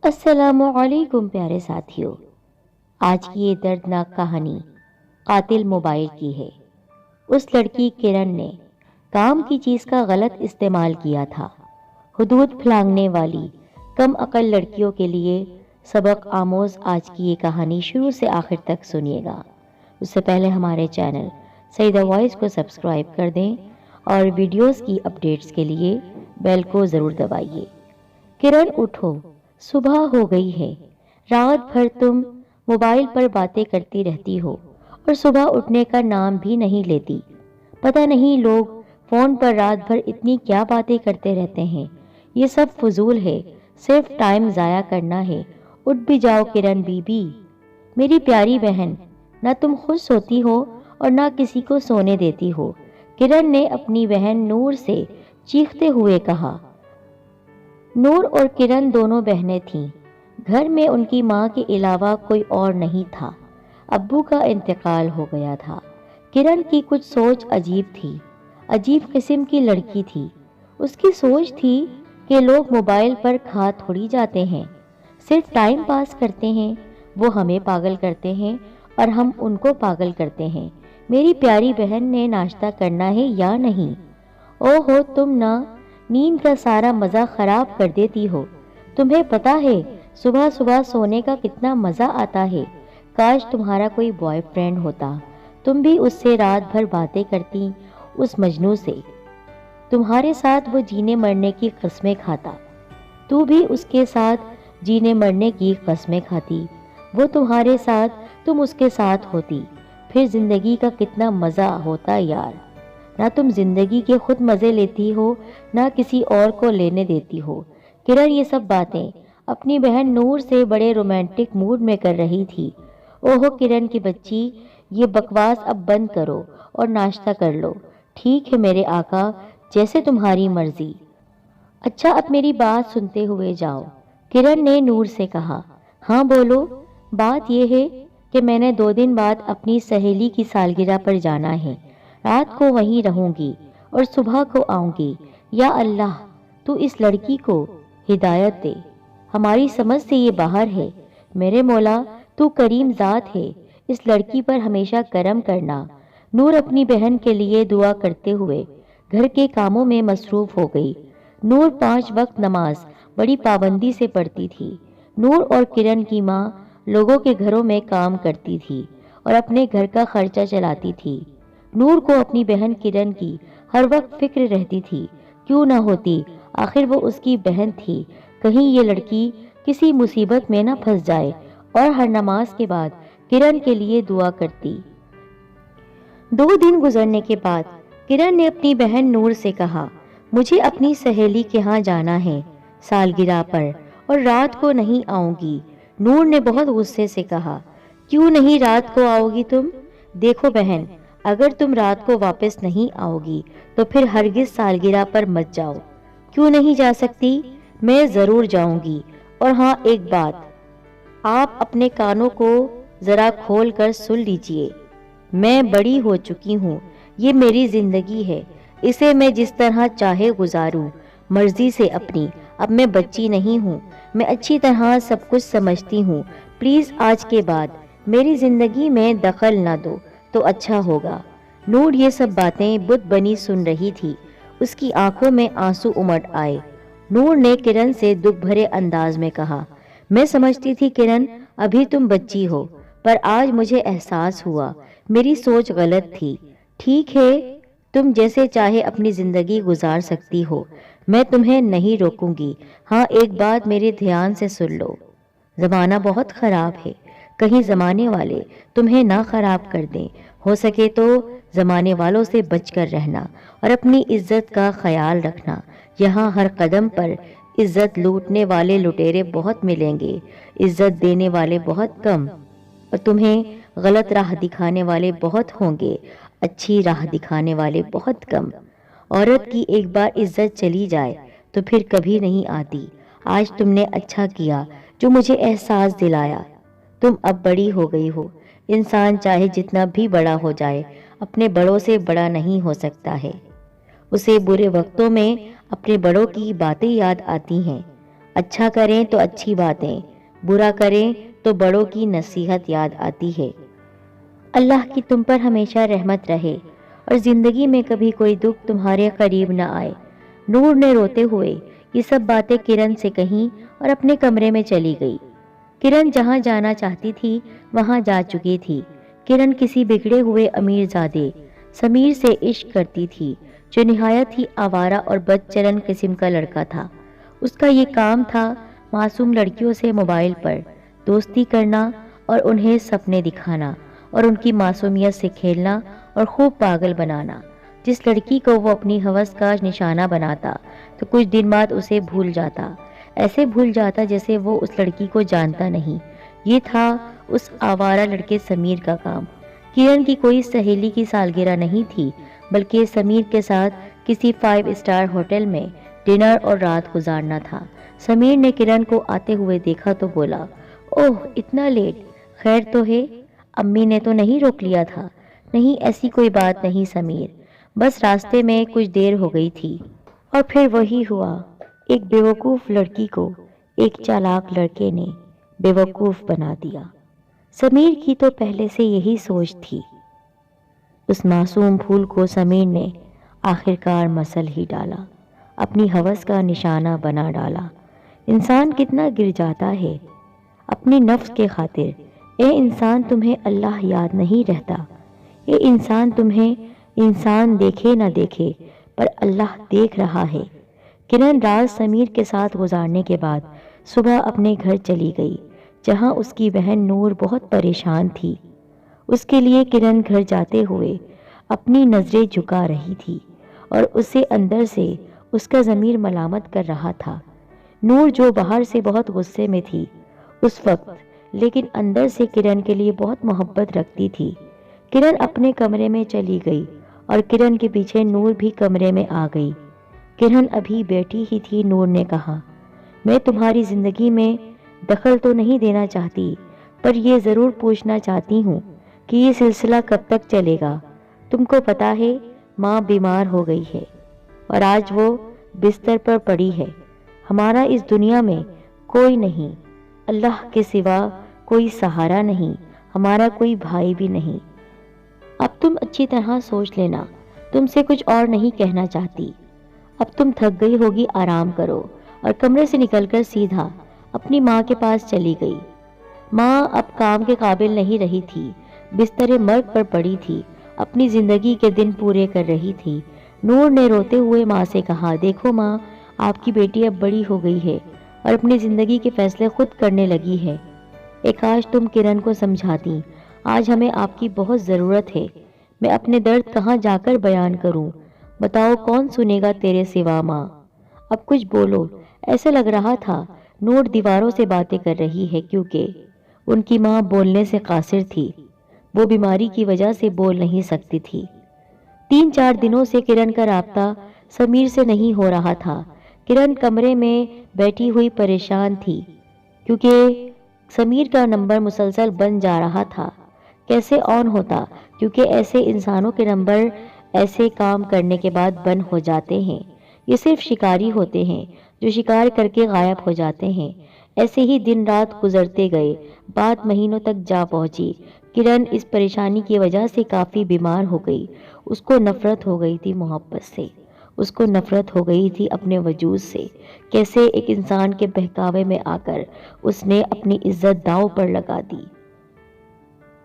السلام علیکم پیارے ساتھیوں، آج کی یہ دردناک کہانی قاتل موبائل کی ہے۔ اس لڑکی کرن نے کام کی چیز کا غلط استعمال کیا تھا۔ حدود پھلانگنے والی کم عقل لڑکیوں کے لیے سبق آموز آج کی یہ کہانی شروع سے آخر تک سنیے گا۔ اس سے پہلے ہمارے چینل سعیدہ وائس کو سبسکرائب کر دیں اور ویڈیوز کی اپڈیٹس کے لیے بیل کو ضرور دبائیے۔ کرن اٹھو، صبح ہو گئی ہے۔ رات بھر تم موبائل پر باتیں کرتی رہتی ہو اور صبح اٹھنے کا نام بھی نہیں لیتی۔ پتہ نہیں لوگ فون پر رات بھر اتنی کیا باتیں کرتے رہتے ہیں۔ یہ سب فضول ہے، صرف ٹائم ضائع کرنا ہے۔ اٹھ بھی جاؤ کرن بی بی، میری پیاری بہن، نہ تم خود سوتی ہو اور نہ کسی کو سونے دیتی ہو، کرن نے اپنی بہن نور سے چیختے ہوئے کہا۔ نور اور کرن دونوں بہنیں تھیں۔ گھر میں ان کی ماں کے علاوہ کوئی اور نہیں تھا۔ ابو کا انتقال ہو گیا تھا۔ کرن کی کچھ سوچ عجیب تھی، عجیب قسم کی لڑکی تھی۔ اس کی سوچ تھی کہ لوگ موبائل پر کھا تھوڑی جاتے ہیں، صرف ٹائم پاس کرتے ہیں۔ وہ ہمیں پاگل کرتے ہیں اور ہم ان کو پاگل کرتے ہیں۔ میری پیاری بہن نے ناشتہ کرنا ہے یا نہیں؟ او ہو، تم نہ نیند کا سارا مزہ خراب کر دیتی ہو۔ تمہیں پتہ ہے صبح صبح سونے کا کتنا مزہ آتا ہے؟ کاش تمہارا کوئی بوائے فرینڈ ہوتا، تم بھی اس سے رات بھر باتیں کرتی، اس مجنوں سے۔ تمہارے ساتھ وہ جینے مرنے کی قسمیں کھاتا، تو بھی اس کے ساتھ جینے مرنے کی قسمیں کھاتی۔ وہ تمہارے ساتھ، تم اس کے ساتھ ہوتی، پھر زندگی کا کتنا مزہ ہوتا یار۔ نہ تم زندگی کے خود مزے لیتی ہو، نہ کسی اور کو لینے دیتی ہو۔ کرن یہ سب باتیں اپنی بہن نور سے بڑے رومانٹک موڈ میں کر رہی تھی۔ اوہو کرن کی بچی، یہ بکواس اب بند کرو اور ناشتہ کر لو۔ ٹھیک ہے میرے آقا، جیسے تمہاری مرضی۔ اچھا اب میری بات سنتے ہوئے جاؤ، کرن نے نور سے کہا۔ ہاں بولو۔ بات یہ ہے کہ میں نے 2 دن بعد اپنی سہیلی کی سالگرہ پر جانا ہے۔ رات کو وہیں رہوں گی اور صبح کو آؤں گی۔ یا اللہ، تو اس لڑکی کو ہدایت دے، ہماری سمجھ سے یہ باہر ہے۔ میرے مولا، تو کریم ذات ہے، اس لڑکی پر ہمیشہ کرم کرنا۔ نور اپنی بہن کے لیے دعا کرتے ہوئے گھر کے کاموں میں مصروف ہو گئی۔ نور 5 وقت نماز بڑی پابندی سے پڑھتی تھی۔ نور اور کرن کی ماں لوگوں کے گھروں میں کام کرتی تھی اور اپنے گھر کا خرچہ چلاتی تھی۔ نور کو اپنی بہن کرن کی ہر وقت فکر رہتی تھی، کیوں نہ ہوتی، آخر وہ اس کی بہن تھی۔ کہیں یہ لڑکی کسی مصیبت میں نہ پھنس جائے، اور ہر نماز کے بعد کرن کے لیے دعا کرتی۔ 2 دن گزرنے کے بعد کرن نے اپنی بہن نور سے کہا، مجھے اپنی سہیلی کے ہاں جانا ہے سالگرہ پر، اور رات کو نہیں آؤں گی۔ نور نے بہت غصے سے کہا، کیوں نہیں رات کو آؤ گی تم؟ دیکھو بہن، اگر تم رات کو واپس نہیں آؤ گی تو پھر ہرگز سالگرہ پر مت جاؤ۔ کیوں نہیں جا سکتی؟ میں ضرور جاؤں گی۔ اور ہاں ایک بات، آپ اپنے کانوں کو ذرا کھول کر سن لیجئے، میں بڑی ہو چکی ہوں، یہ میری زندگی ہے، اسے میں جس طرح چاہے گزاروں، مرضی سے اپنی۔ اب میں بچی نہیں ہوں، میں اچھی طرح سب کچھ سمجھتی ہوں۔ پلیز آج کے بعد میری زندگی میں دخل نہ دو تو اچھا ہوگا۔ نور یہ سب باتیں بت بنی سن رہی تھی، اس کی آنکھوں میں آنسو امٹ آئے۔ نور نے کرن سے دکھ بھرے انداز میں کہا، میں سمجھتی تھی کرن ابھی تم بچی ہو، پر آج مجھے احساس ہوا میری سوچ غلط تھی۔ ٹھیک ہے، تم جیسے چاہے اپنی زندگی گزار سکتی ہو، میں تمہیں نہیں روکوں گی۔ ہاں ایک بات میرے دھیان سے سن لو، زمانہ بہت خراب ہے، کہیں زمانے والے تمہیں نہ خراب کر دیں۔ ہو سکے تو زمانے والوں سے بچ کر رہنا اور اپنی عزت کا خیال رکھنا۔ یہاں ہر قدم پر عزت لوٹنے والے لٹیرے بہت ملیں گے، عزت دینے والے بہت کم، اور تمہیں غلط راہ دکھانے والے بہت ہوں گے، اچھی راہ دکھانے والے بہت کم۔ عورت کی ایک بار عزت چلی جائے تو پھر کبھی نہیں آتی۔ آج تم نے اچھا کیا جو مجھے احساس دلایا۔ تم اب بڑی ہو گئی ہو، انسان چاہے جتنا بھی بڑا ہو جائے اپنے بڑوں سے بڑا نہیں ہو سکتا ہے۔ اسے برے وقتوں میں اپنے بڑوں کی باتیں یاد آتی ہیں۔ اچھا کریں تو اچھی باتیں، برا کریں تو بڑوں کی نصیحت یاد آتی ہے۔ اللہ کی تم پر ہمیشہ رحمت رہے اور زندگی میں کبھی کوئی دکھ تمہارے قریب نہ آئے۔ نور نے روتے ہوئے یہ سب باتیں کرن سے کہیں اور اپنے کمرے میں چلی گئی۔ کرن جہاں جانا چاہتی تھی وہاں جا چکی تھی۔ کرن کسی بگڑے ہوئے امیر زادے سمیر سے عشق کرتی تھی، جو نہایت ہی آوارہ اور بد چلن قسم کا لڑکا تھا۔ اس کا یہ کام تھا معصوم لڑکیوں سے موبائل پر دوستی کرنا اور انہیں سپنے دکھانا اور ان کی معصومیت سے کھیلنا اور خوب پاگل بنانا۔ جس لڑکی کو وہ اپنی ہوس کا نشانہ بناتا تو کچھ دن بعد اسے بھول جاتا، ایسے بھول جاتا جیسے وہ اس لڑکی کو جانتا نہیں۔ یہ تھا اس آوارہ لڑکے سمیر کا کام۔ کرن کی کوئی سہیلی کی سالگرہ نہیں تھی، بلکہ سمیر کے ساتھ کسی 5 اسٹار ہوٹل میں ڈنر اور رات گزارنا تھا۔ سمیر نے کرن کو آتے ہوئے دیکھا تو بولا، اوہ اتنا لیٹ، خیر تو ہے؟ امی نے تو نہیں روک لیا تھا؟ نہیں ایسی کوئی بات نہیں سمیر، بس راستے میں کچھ دیر ہو گئی تھی۔ اور پھر وہی ہوا، ایک بیوقوف لڑکی کو ایک چالاک لڑکے نے بیوقوف بنا دیا۔ سمیر کی تو پہلے سے یہی سوچ تھی۔ اس معصوم پھول کو سمیر نے آخرکار مسل ہی ڈالا، اپنی ہوس کا نشانہ بنا ڈالا۔ انسان کتنا گر جاتا ہے اپنی نفس کے خاطر۔ اے انسان تمہیں اللہ یاد نہیں رہتا، اے انسان تمہیں انسان دیکھے نہ دیکھے پر اللہ دیکھ رہا ہے۔ کرن رات سمیر کے ساتھ گزارنے کے بعد صبح اپنے گھر چلی گئی، جہاں اس کی بہن نور بہت پریشان تھی۔ اس کے لیے کرن گھر جاتے ہوئے اپنی نظریں جھکا رہی تھی اور اسے اندر سے اس کا ضمیر ملامت کر رہا تھا۔ نور جو باہر سے بہت غصے میں تھی اس وقت، لیکن اندر سے کرن کے لیے بہت محبت رکھتی تھی۔ کرن اپنے کمرے میں چلی گئی اور کرن کے پیچھے نور بھی کمرے میں آ گئی۔ کرن ابھی بیٹھی ہی تھی، نور نے کہا، میں تمہاری زندگی میں دخل تو نہیں دینا چاہتی، پر یہ ضرور پوچھنا چاہتی ہوں کہ یہ سلسلہ کب تک چلے گا؟ تم کو پتا ہے ماں بیمار ہو گئی ہے اور آج وہ بستر پر پڑی ہے۔ ہمارا اس دنیا میں کوئی نہیں، اللہ کے سوا کوئی سہارا نہیں، ہمارا کوئی بھائی بھی نہیں۔ اب تم اچھی طرح سوچ لینا، تم سے کچھ اور نہیں کہنا چاہتی۔ اب تم تھک گئی ہوگی، آرام کرو۔ اور کمرے سے نکل کر سیدھا اپنی ماں کے پاس چلی گئی۔ ماں اب کام کے قابل نہیں رہی تھی، بستر مرگ پر پڑی تھی، اپنی زندگی کے دن پورے کر رہی تھی۔ نور نے روتے ہوئے ماں سے کہا، دیکھو ماں، آپ کی بیٹی اب بڑی ہو گئی ہے اور اپنی زندگی کے فیصلے خود کرنے لگی ہے۔ کاش تم کرن کو سمجھاتی، آج ہمیں آپ کی بہت ضرورت ہے۔ میں اپنے درد کہاں جا کر بیان کروں؟ بتاؤ کون سنے گا تیرے سوا ماں؟ اب کچھ بولو۔ ایسا لگ رہا تھا نور دیواروں سے باتیں کر رہی ہے، کیونکہ ان کی ماں بولنے سے قاصر تھی، وہ بیماری کی وجہ سے بول نہیں سکتی تھی۔ 3-4 دنوں سے کرن کا رابطہ سمیر سے نہیں ہو رہا تھا۔ کرن کمرے میں بیٹھی ہوئی پریشان تھی، کیونکہ سمیر کا نمبر مسلسل بن جا رہا تھا۔ کیسے آن ہوتا؟ کیونکہ ایسے انسانوں کے نمبر ایسے کام کرنے کے بعد بند ہو جاتے ہیں۔ یہ صرف شکاری ہوتے ہیں جو شکار کر کے غائب ہو جاتے ہیں۔ ایسے ہی دن رات گزرتے گئے، بات مہینوں تک جا پہنچی۔ کرن اس پریشانی کی وجہ سے کافی بیمار ہو گئی۔ اس کو نفرت ہو گئی تھی محبت سے، اس کو نفرت ہو گئی تھی اپنے وجود سے۔ کیسے ایک انسان کے بہکاوے میں آ کر اس نے اپنی عزت داؤ پر لگا دی۔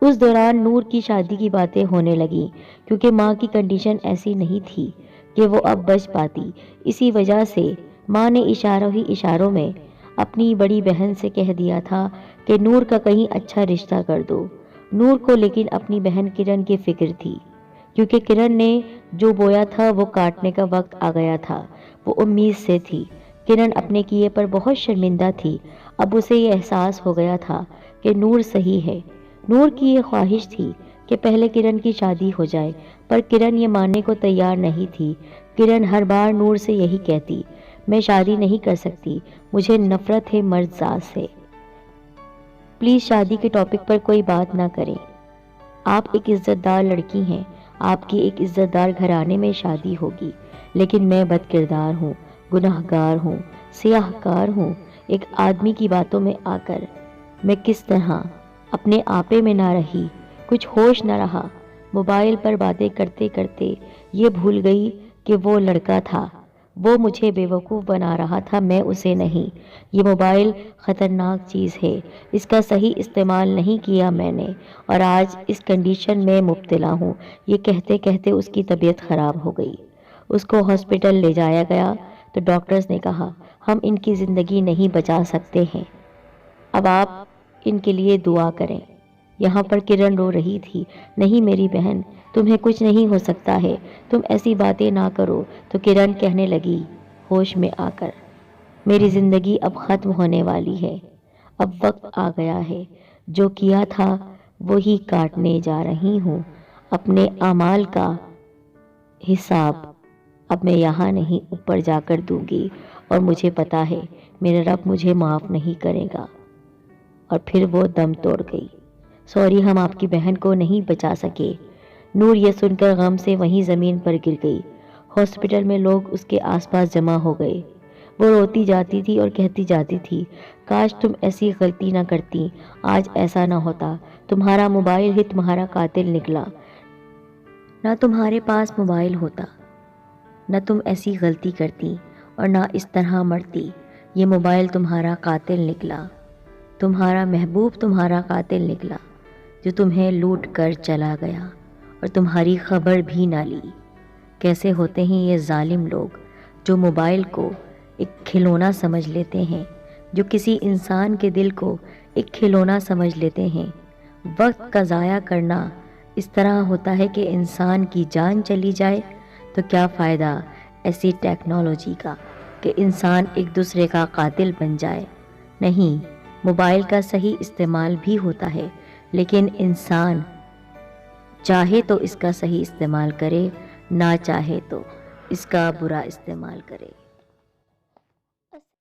اس دوران نور کی شادی کی باتیں ہونے لگی، کیونکہ ماں کی کنڈیشن ایسی نہیں تھی کہ وہ اب بچ پاتی۔ اسی وجہ سے ماں نے اشاروں ہی اشاروں میں اپنی بڑی بہن سے کہہ دیا تھا کہ نور کا کہیں اچھا رشتہ کر دو۔ نور کو لیکن اپنی بہن کرن کی فکر تھی، کیونکہ کرن نے جو بویا تھا وہ کاٹنے کا وقت آ گیا تھا۔ وہ امید سے تھی۔ کرن اپنے کیے پر بہت شرمندہ تھی۔ اب اسے یہ احساس ہو گیا تھا کہ نور صحیح ہے۔ نور کی یہ خواہش تھی کہ پہلے کرن کی شادی ہو جائے، پر کرن یہ ماننے کو تیار نہیں تھی۔ کرن ہر بار نور سے یہی کہتی، میں شادی نہیں کر سکتی، مجھے نفرت ہے مرد ذات سے۔ پلیز شادی کے ٹاپک پر کوئی بات نہ کریں۔ آپ ایک عزت دار لڑکی ہیں، آپ کی ایک عزت دار گھرانے میں شادی ہوگی، لیکن میں بد کردار ہوں، گناہ گار ہوں، سیاہ کار ہوں، ایک آدمی کی باتوں میں آ کر میں کس طرح اپنے آپے میں نہ رہی، کچھ ہوش نہ رہا۔ موبائل پر باتیں کرتے کرتے یہ بھول گئی کہ وہ لڑکا تھا، وہ مجھے بیوقوف بنا رہا تھا، میں اسے نہیں۔ یہ موبائل خطرناک چیز ہے، اس کا صحیح استعمال نہیں کیا میں نے، اور آج اس کنڈیشن میں مبتلا ہوں۔ یہ کہتے کہتے اس کی طبیعت خراب ہو گئی۔ اس کو ہاسپٹل لے جایا گیا تو ڈاکٹرز نے کہا ہم ان کی زندگی نہیں بچا سکتے ہیں، اب آپ ان کے لیے دعا کریں۔ یہاں پر کرن رو رہی تھی، نہیں میری بہن، تمہیں کچھ نہیں ہو سکتا ہے، تم ایسی باتیں نہ کرو۔ تو کرن کہنے لگی ہوش میں آ کر، میری زندگی اب ختم ہونے والی ہے، اب وقت آ گیا ہے، جو کیا تھا وہی کاٹنے جا رہی ہوں۔ اپنے اعمال کا حساب اب میں یہاں نہیں اوپر جا کر دوں گی، اور مجھے پتا ہے میرا رب مجھے معاف نہیں کرے گا۔ اور پھر وہ دم توڑ گئی۔ سوری، ہم آپ کی بہن کو نہیں بچا سکے۔ نور یہ سن کر غم سے وہیں زمین پر گر گئی۔ ہاسپٹل میں لوگ اس کے آس پاس جمع ہو گئے۔ وہ روتی جاتی تھی اور کہتی جاتی تھی کاش تم ایسی غلطی نہ کرتی، آج ایسا نہ ہوتا، تمہارا موبائل ہی تمہارا قاتل نکلا، نہ تمہارے پاس موبائل ہوتا، نہ تم ایسی غلطی کرتی اور نہ اس طرح مرتی۔ یہ موبائل تمہارا قاتل نکلا، تمہارا محبوب تمہارا قاتل نکلا، جو تمہیں لوٹ کر چلا گیا اور تمہاری خبر بھی نہ لی۔ کیسے ہوتے ہیں یہ ظالم لوگ جو موبائل کو ایک کھلونا سمجھ لیتے ہیں، جو کسی انسان کے دل کو ایک کھلونا سمجھ لیتے ہیں۔ وقت کا ضائع کرنا اس طرح ہوتا ہے کہ انسان کی جان چلی جائے تو کیا فائدہ ایسی ٹیکنالوجی کا کہ انسان ایک دوسرے کا قاتل بن جائے۔ نہیں، موبائل کا صحیح استعمال بھی ہوتا ہے، لیکن انسان چاہے تو اس کا صحیح استعمال کرے، نہ چاہے تو اس کا برا استعمال کرے۔